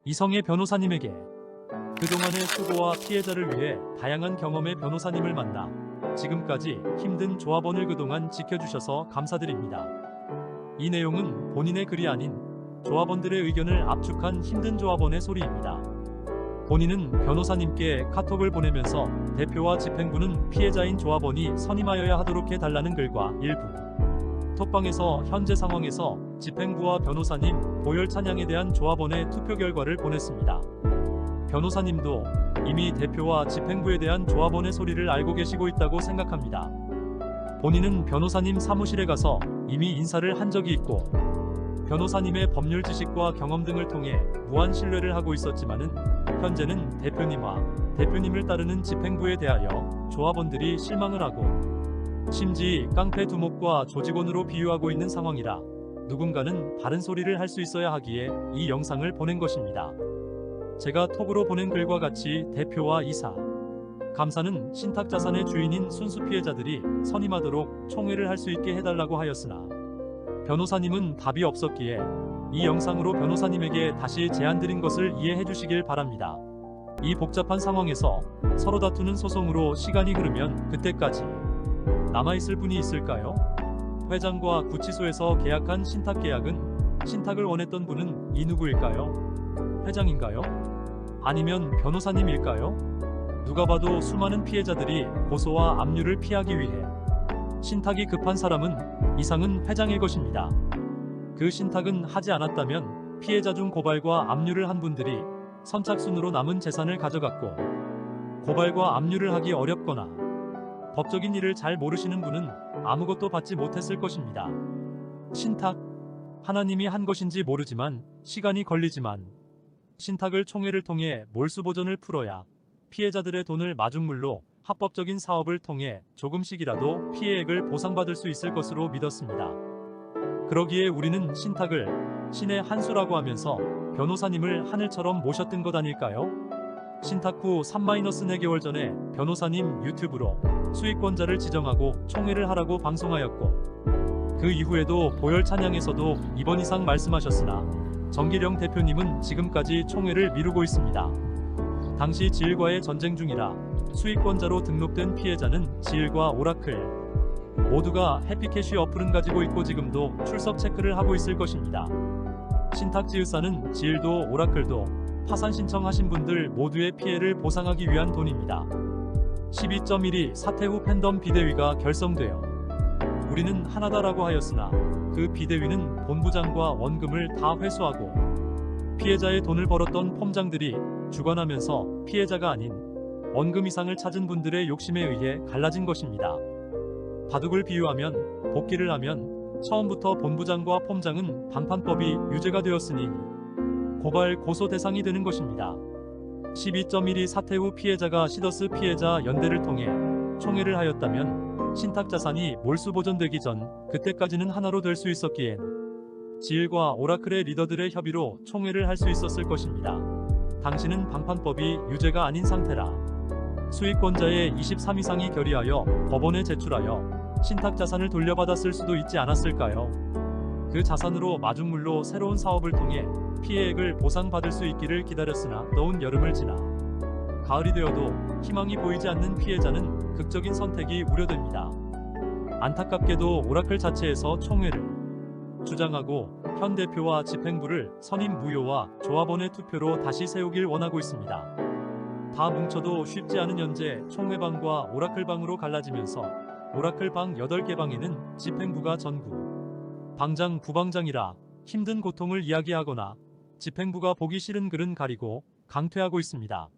이성의 변호사님에게 그동안의 수고와 피해자를 위해 다양한 경험의 변호사님을 만나 지금까지 힘든 조합원을 그동안 지켜주셔서 감사드립니다. 이 내용은 본인의 글이 아닌 조합원들의 의견을 압축한 힘든 조합원의 소리입니다. 본인은 변호사님께 카톡을 보내면서 대표와 집행부는 피해자인 조합원이 선임하여야 하도록 해달라는 글과 일부 톡방에서 현재 상황에서 집행부와 변호사님 보혈 찬양에 대한 조합원의 투표 결과를 보냈습니다. 변호사님도 이미 대표와 집행부에 대한 조합원의 소리를 알고 계시고 있다고 생각합니다. 본인은 변호사님 사무실에 가서 이미 인사를 한 적이 있고 변호사님의 법률 지식과 경험 등을 통해 무한 신뢰를 하고 있었지만은 현재는 대표님을 따르는 집행부에 대하여 조합원들이 실망을 하고 심지 깡패 두목과 조직원으로 비유하고 있는 상황이라 누군가는 바른 소리를 할 수 있어야 하기에 이 영상을 보낸 것입니다. 제가 톡으로 보낸 글과 같이 대표와 이사, 감사는 신탁자산의 주인인 순수 피해자들이 선임하도록 총회를 할 수 있게 해달라고 하였으나 변호사님은 답이 없었기에 이 영상으로 변호사님에게 다시 제안드린 것을 이해해 주시길 바랍니다. 이 복잡한 상황에서 서로 다투는 소송으로 시간이 흐르면 그때까지 남아있을 분이 있을까요? 회장과 구치소에서 계약한 신탁 계약은 신탁을 원했던 분은 이 누구일까요? 회장인가요? 아니면 변호사님일까요? 누가 봐도 수많은 피해자들이 고소와 압류를 피하기 위해 신탁이 급한 사람은 이상은 회장일 것입니다. 그 신탁은 하지 않았다면 피해자 중 고발과 압류를 한 분들이 선착순으로 남은 재산을 가져갔고 고발과 압류를 하기 어렵거나 법적인 일을 잘 모르시는 분은 아무것도 받지 못했을 것입니다. 신탁, 하나님이 한 것인지 모르지만 시간이 걸리지만 신탁을 총회를 통해 몰수보전을 풀어야 피해자들의 돈을 마중물로 합법적인 사업을 통해 조금씩이라도 피해액을 보상받을 수 있을 것으로 믿었습니다. 그러기에 우리는 신탁을 신의 한 수라고 하면서 변호사님을 하늘처럼 모셨던 것 아닐까요? 신탁 후 3-4개월 전에 변호사님 유튜브로 수익권자를 지정하고 총회를 하라고 방송하였고 그 이후에도 보혈 찬양에서도 이번 이상 말씀하셨으나 정기령 대표님은 지금까지 총회를 미루고 있습니다. 당시 지일과의 전쟁 중이라 수익권자로 등록된 피해자는 지일과 오라클 모두가 해피캐시 어플은 가지고 있고 지금도 출석 체크를 하고 있을 것입니다. 신탁지으사는 지일도 오라클도 파산 신청하신 분들 모두의 피해를 보상하기 위한 돈입니다. 12.1위 사태 후 팬덤 비대위가 결성되어 우리는 하나다라고 하였으나 그 비대위는 본부장과 원금을 다 회수하고 피해자의 돈을 벌었던 폼장들이 주관하면서 피해자가 아닌 원금 이상을 찾은 분들의 욕심에 의해 갈라진 것입니다. 바둑을 비유하면 복기를 하면 처음부터 본부장과 폼장은 방판법이 유죄가 되었으니 고발 고소 대상이 되는 것입니다. 12.1위 사태 후 피해자가 시더스 피해자 연대를 통해 총회를 하였다면 신탁자산이 몰수보전되기 전 그때까지는 하나로 될 수 있었기엔 지일과 오라클의 리더들의 협의로 총회를 할 수 있었을 것입니다. 당시는 방판법이 유죄가 아닌 상태라 수익권자의 23 이상이 결의하여 법원에 제출하여 신탁자산을 돌려받았을 수도 있지 않았을까요? 그 자산으로 마중물로 새로운 사업을 통해 피해액을 보상받을 수 있기를 기다렸으나 더운 여름을 지나 가을이 되어도 희망이 보이지 않는 피해자는 극적인 선택이 우려됩니다. 안타깝게도 오라클 자체에서 총회를 주장하고 현 대표와 집행부를 선임 무효와 조합원의 투표로 다시 세우길 원하고 있습니다. 다 뭉쳐도 쉽지 않은 현재 총회방과 오라클방으로 갈라지면서 오라클방 8개 방에는 집행부가 전부 방장 부방장이라 힘든 고통을 이야기하거나 집행부가 보기 싫은 글은 가리고 강퇴하고 있습니다.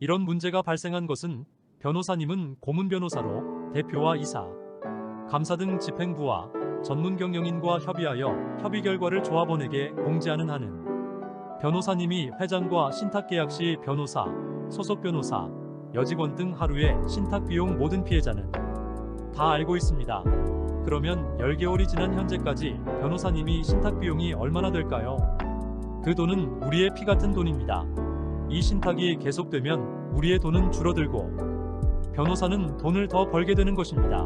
이런 문제가 발생한 것은 변호사님은 고문 변호사로 대표와 이사, 감사 등 집행부와 전문 경영인과 협의하여 협의 결과를 조합원에게 공지하는 한은 변호사님이 회장과 신탁 계약 시 변호사, 소속 변호사, 여직원 등 하루에 신탁 비용 모든 피해자는 다 알고 있습니다. 그러면 10개월이 지난 현재까지 변호사님이 신탁 비용이 얼마나 될까요? 그 돈은 우리의 피 같은 돈입니다. 이 신탁이 계속되면 우리의 돈은 줄어들고 변호사는 돈을 더 벌게 되는 것입니다.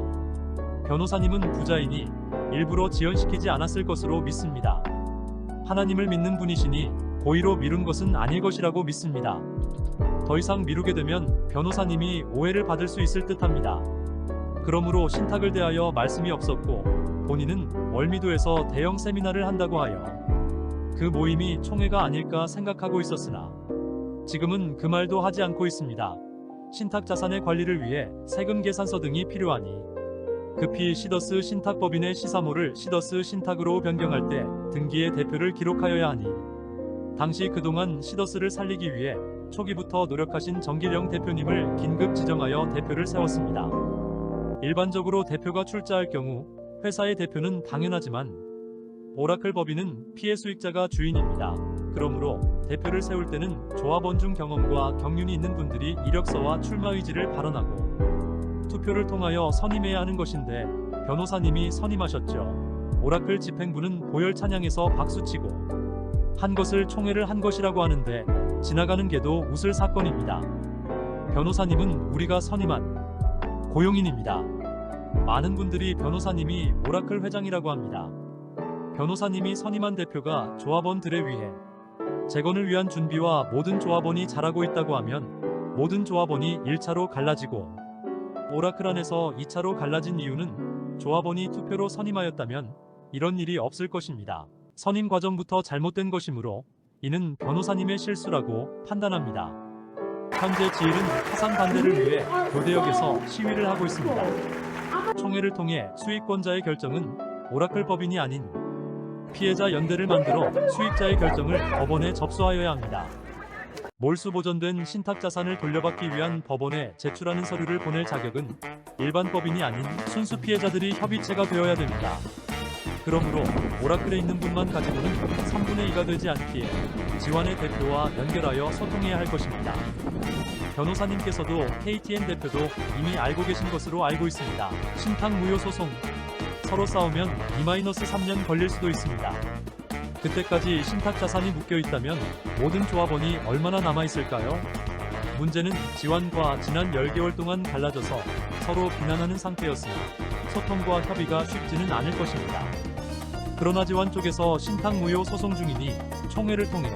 변호사님은 부자이니 일부러 지연시키지 않았을 것으로 믿습니다. 하나님을 믿는 분이시니 고의로 미룬 것은 아닐 것이라고 믿습니다. 더 이상 미루게 되면 변호사님이 오해를 받을 수 있을 듯합니다. 그러므로 신탁을 대하여 말씀이 없었고 본인은 월미도에서 대형 세미나를 한다고 하여 그 모임이 총회가 아닐까 생각하고 있었으나 지금은 그 말도 하지 않고 있습니다. 신탁 자산의 관리를 위해 세금 계산서 등이 필요하니 급히 시더스 신탁법인의 시사모를 시더스 신탁으로 변경할 때 등기의 대표를 기록하여야 하니 당시 그동안 시더스를 살리기 위해 초기부터 노력하신 정길영 대표님을 긴급 지정하여 대표를 세웠습니다. 일반적으로 대표가 출자할 경우 회사의 대표는 당연하지만 오라클 법인은 피해 수익자가 주인입니다. 그러므로 대표를 세울 때는 조합원 중 경험과 경륜이 있는 분들이 이력서와 출마 의지를 발언하고 투표를 통하여 선임해야 하는 것인데 변호사님이 선임하셨죠. 오라클 집행부는 보혈 찬양에서 박수치고 한 것을 총회를 한 것이라고 하는데 지나가는 게도 웃을 사건입니다. 변호사님은 우리가 선임한 고용인입니다. 많은 분들이 변호사님이 오라클 회장이라고 합니다. 변호사님이 선임한 대표가 조합원들에 위해 재건을 위한 준비와 모든 조합원이 잘하고 있다고 하면 모든 조합원이 1차로 갈라지고 오라클 안에서 2차로 갈라진 이유는 조합원이 투표로 선임하였다면 이런 일이 없을 것입니다. 선임 과정부터 잘못된 것이므로 이는 변호사님의 실수라고 판단합니다. 현재 지일은 파산 반대를 위해 교대역에서 시위를 하고 있습니다. 총회를 통해 수익권자의 결정은 오라클 법인이 아닌 피해자 연대를 만들어 수익자의 결정을 법원에 접수하여야 합니다. 몰수 보전된 신탁 자산을 돌려받기 위한 법원에 제출하는 서류를 보낼 자격은 일반 법인이 아닌 순수 피해자들이 협의체가 되어야 됩니다. 그러므로 오라클에 있는 분만 가지고는 3분의 2가 되지 않기에 지환의 대표와 연결하여 소통해야 할 것입니다. 변호사님께서도 KTN 대표도 이미 알고 계신 것으로 알고 있습니다. 신탁 무효 소송 서로 싸우면 2-3년 걸릴 수도 있습니다. 그때까지 신탁 자산이 묶여 있다면 모든 조합원이 얼마나 남아있을까요? 문제는 지환과 지난 10개월 동안 갈라져서 서로 비난하는 상태였으나 소통과 협의가 쉽지는 않을 것입니다. 그러나 지환 쪽에서 신탁 무효 소송 중이니 총회를 통해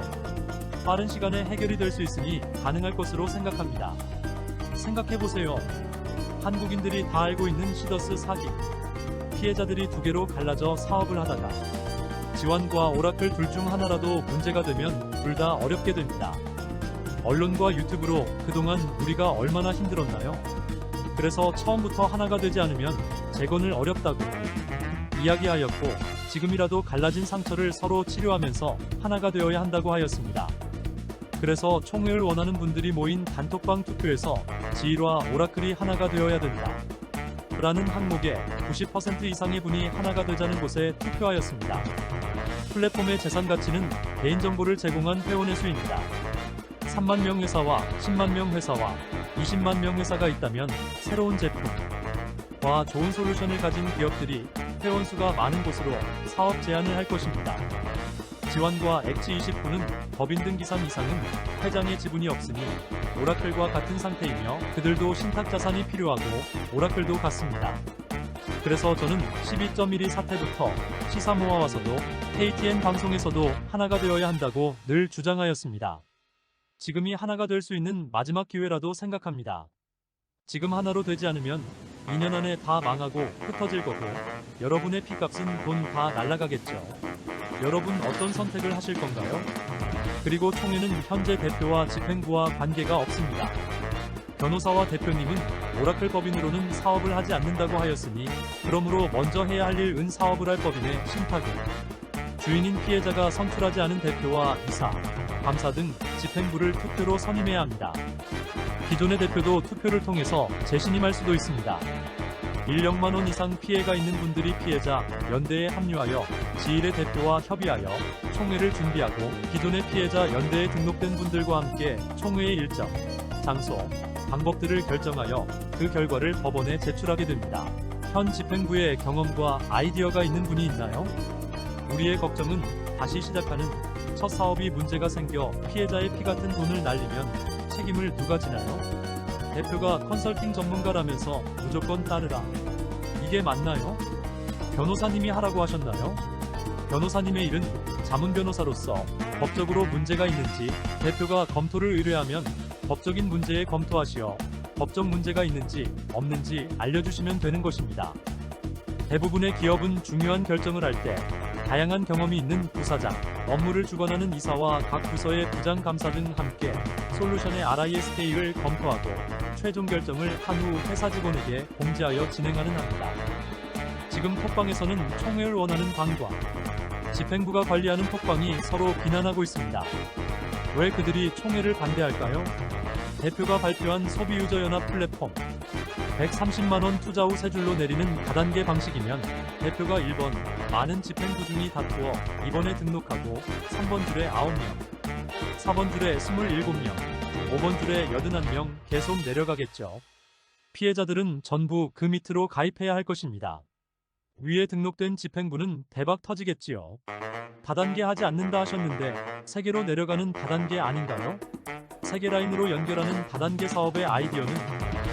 빠른 시간에 해결이 될 수 있으니 가능할 것으로 생각합니다. 생각해보세요. 한국인들이 다 알고 있는 시더스 사기. 피해자들이 두 개로 갈라져 사업을 하다가 지환과 오라클 둘 중 하나라도 문제가 되면 둘 다 어렵게 됩니다. 언론과 유튜브로 그동안 우리가 얼마나 힘들었나요? 그래서 처음부터 하나가 되지 않으면 재건을 어렵다고 이야기하였고 지금이라도 갈라진 상처를 서로 치료하면서 하나가 되어야 한다고 하였습니다. 그래서 총회를 원하는 분들이 모인 단톡방 투표에서 지일과 오라클이 하나가 되어야 된다. 라는 항목에 90% 이상의 분이 하나가 되자는 곳에 투표하였습니다. 플랫폼의 재산 가치는 개인정보를 제공한 회원의 수입니다. 3만 명 회사와 10만 명 회사와 20만 명 회사가 있다면 새로운 제품과 좋은 솔루션을 가진 기업들이 회원 수가 많은 곳으로 사업 제안을 할 것입니다. 지환과 엑지29는 법인 등기상 이상은 회장의 지분이 없으니 오라클과 같은 상태이며 그들도 신탁 자산이 필요하고 오라클도 같습니다. 그래서 저는 12.12 사태부터 시사 모아와서도 KTN 방송에서도 하나가 되어야 한다고 늘 주장하였습니다. 지금이 하나가 될 수 있는 마지막 기회라도 생각합니다. 지금 하나로 되지 않으면 2년 안에 다 망하고 흩어질 거고 여러분의 피값은 돈 다 날라가겠죠. 여러분 어떤 선택을 하실 건가요? 그리고 총회는 현재 대표와 집행부와 관계가 없습니다. 변호사와 대표님은 오라클 법인으로는 사업을 하지 않는다고 하였으니 그러므로 먼저 해야 할 일 사업을 할 법인의 신탁을 주인인 피해자가 선출하지 않은 대표와 이사, 감사 등 집행부를 투표로 선임해야 합니다. 기존의 대표도 투표를 통해서 재신임할 수도 있습니다. 1억만 원 이상 피해가 있는 분들이 피해자 연대에 합류하여 지일의 대표와 협의하여 총회를 준비하고 기존의 피해자 연대에 등록된 분들과 함께 총회의 일정, 장소, 방법들을 결정하여 그 결과를 법원에 제출하게 됩니다. 현 집행부에 경험과 아이디어가 있는 분이 있나요? 우리의 걱정은 다시 시작하는 첫 사업이 문제가 생겨 피해자의 피 같은 돈을 날리면 책임을 누가 지나요? 대표가 컨설팅 전문가라면서 무조건 따르라. 이게 맞나요? 변호사님이 하라고 하셨나요? 변호사님의 일은 자문 변호사로서 법적으로 문제가 있는지 대표가 검토를 의뢰하면 법적인 문제에 검토하시어 법적 문제가 있는지 없는지 알려주시면 되는 것입니다. 대부분의 기업은 중요한 결정을 할 때 다양한 경험이 있는 부사장, 업무를 주관하는 이사와 각 부서의 부장 감사 등 함께 솔루션의 RISK를 검토하고 최종 결정을 한 후 회사 직원에게 공지하여 진행하는 합니다. 지금 톡방에서는 총회를 원하는 방과 집행부가 관리하는 톡방이 서로 비난하고 있습니다. 왜 그들이 총회를 반대할까요? 대표가 발표한 소비유저연합 플랫폼 130만원 투자 후 세 줄로 내리는 다단계 방식이면 대표가 1번 많은 집행부 중이 다투어 2번에 등록하고 3번 줄에 9명, 4번 줄에 27명, 5번 줄에 81명 계속 내려가겠죠. 피해자들은 전부 그 밑으로 가입해야 할 것입니다. 위에 등록된 집행부는 대박 터지겠지요. 다단계 하지 않는다 하셨는데 3개로 내려가는 다단계 아닌가요? 3개 라인으로 연결하는 다단계 사업의 아이디어는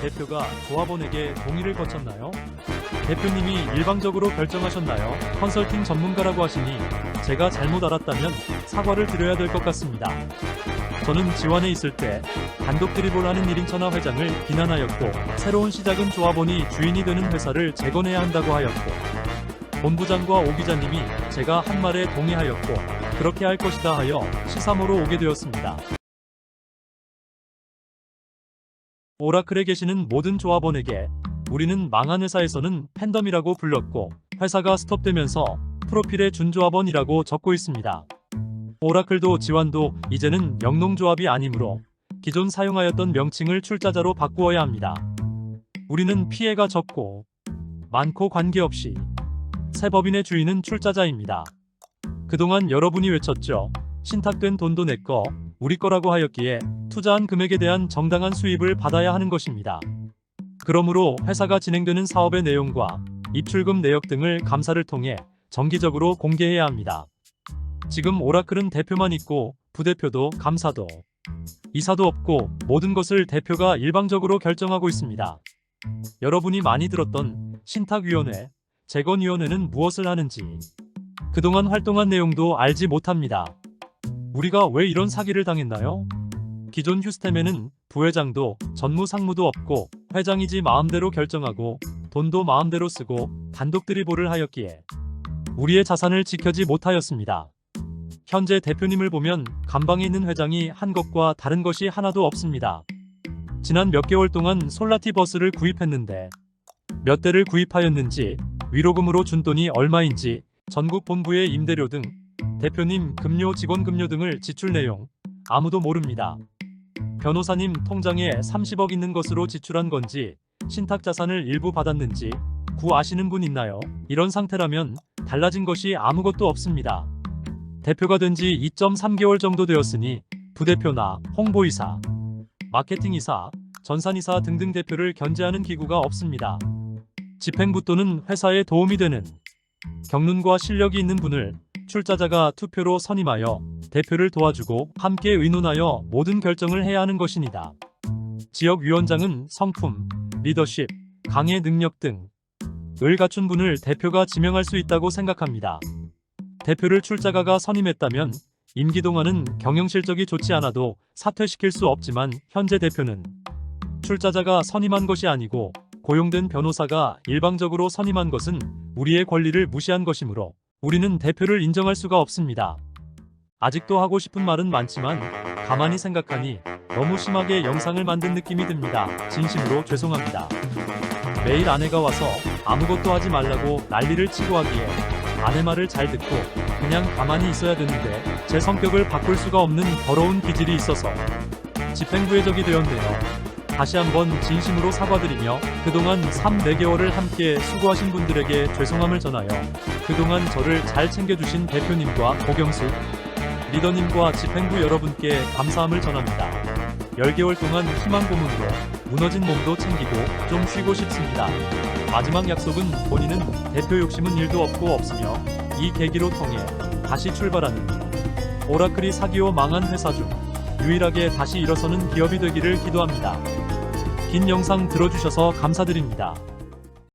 대표가 조합원에게 동의를 거쳤나요? 대표님이 일방적으로 결정하셨나요? 컨설팅 전문가라고 하시니 제가 잘못 알았다면 사과를 드려야 될 것 같습니다. 저는 지원에 있을 때 단독 드리블 하는 1인 천하 회장을 비난하였고 새로운 시작은 조합원이 주인이 되는 회사를 재건해야 한다고 하였고 본부장과 오 기자님이 제가 한 말에 동의하였고 그렇게 할 것이다 하여 시사모로 오게 되었습니다. 오라클에 계시는 모든 조합원에게 우리는 망한 회사에서는 팬덤이라고 불렀고 회사가 스톱되면서 프로필에 준조합원이라고 적고 있습니다. 오라클도 지완도 이제는 영농조합이 아니므로 기존 사용하였던 명칭을 출자자로 바꾸어야 합니다. 우리는 피해가 적고 많고 관계없이 새 법인의 주인은 출자자입니다. 그동안 여러분이 외쳤죠. 신탁된 돈도 내꺼 우리 거라고 하였기에 투자한 금액에 대한 정당한 수입을 받아야 하는 것입니다. 그러므로 회사가 진행되는 사업의 내용과 입출금 내역 등을 감사를 통해 정기적으로 공개해야 합니다. 지금 오라클은 대표만 있고 부대표도 감사도 이사도 없고 모든 것을 대표가 일방적으로 결정하고 있습니다. 여러분이 많이 들었던 신탁위원회, 재건위원회는 무엇을 하는지 그동안 활동한 내용도 알지 못합니다. 우리가 왜 이런 사기를 당했나요? 기존 휴스템에는 부회장도 전무상무도 없고 회장이지 마음대로 결정하고 돈도 마음대로 쓰고 단독 드리블을 하였기에 우리의 자산을 지켜지 못하였습니다. 현재 대표님을 보면 감방에 있는 회장이 한 것과 다른 것이 하나도 없습니다. 지난 몇 개월 동안 솔라티 버스를 구입했는데 몇 대를 구입하였는지 위로금으로 준 돈이 얼마인지 전국 본부의 임대료 등 대표님 급료 직원 급료 등을 지출 내용 아무도 모릅니다. 변호사님 통장에 30억 있는 것으로 지출한 건지 신탁 자산을 일부 받았는지 구 아시는 분 있나요? 이런 상태라면 달라진 것이 아무것도 없습니다. 대표가 된 지 2.3개월 정도 되었으니 부대표나 홍보이사, 마케팅이사, 전산이사 등등 대표를 견제하는 기구가 없습니다. 집행부 또는 회사에 도움이 되는 경륜과 실력이 있는 분을 출자자가 투표로 선임하여 대표를 도와주고 함께 의논하여 모든 결정을 해야 하는 것입니다. 지역위원장은 성품, 리더십, 강의 능력 등을 갖춘 분을 대표가 지명할 수 있다고 생각합니다. 대표를 출자가가 선임했다면 임기 동안은 경영 실적이 좋지 않아도 사퇴시킬 수 없지만 현재 대표는 출자자가 선임한 것이 아니고 고용된 변호사가 일방적으로 선임한 것은 우리의 권리를 무시한 것이므로 우리는 대표를 인정할 수가 없습니다. 아직도 하고 싶은 말은 많지만 가만히 생각하니 너무 심하게 영상을 만든 느낌이 듭니다. 진심으로 죄송합니다. 매일 아내가 와서 아무것도 하지 말라고 난리를 치고 하기에 아내 말을 잘 듣고 그냥 가만히 있어야 되는데 제 성격을 바꿀 수가 없는 더러운 기질이 있어서 집행부의 적이 되었네요. 다시 한번 진심으로 사과드리며 그동안 3-4개월을 함께 수고하신 분들에게 죄송함을 전하여 그동안 저를 잘 챙겨주신 대표님과 고경수 리더님과 집행부 여러분께 감사함을 전합니다. 10개월 동안 희망 고문으로 무너진 몸도 챙기고 좀 쉬고 싶습니다. 마지막 약속은 본인은 대표 욕심은 1도 없고 없으며 이 계기로 통해 다시 출발하는 오라클이 사기로 망한 회사 중 유일하게 다시 일어서는 기업이 되기를 기도합니다. 긴 영상 들어주셔서 감사드립니다.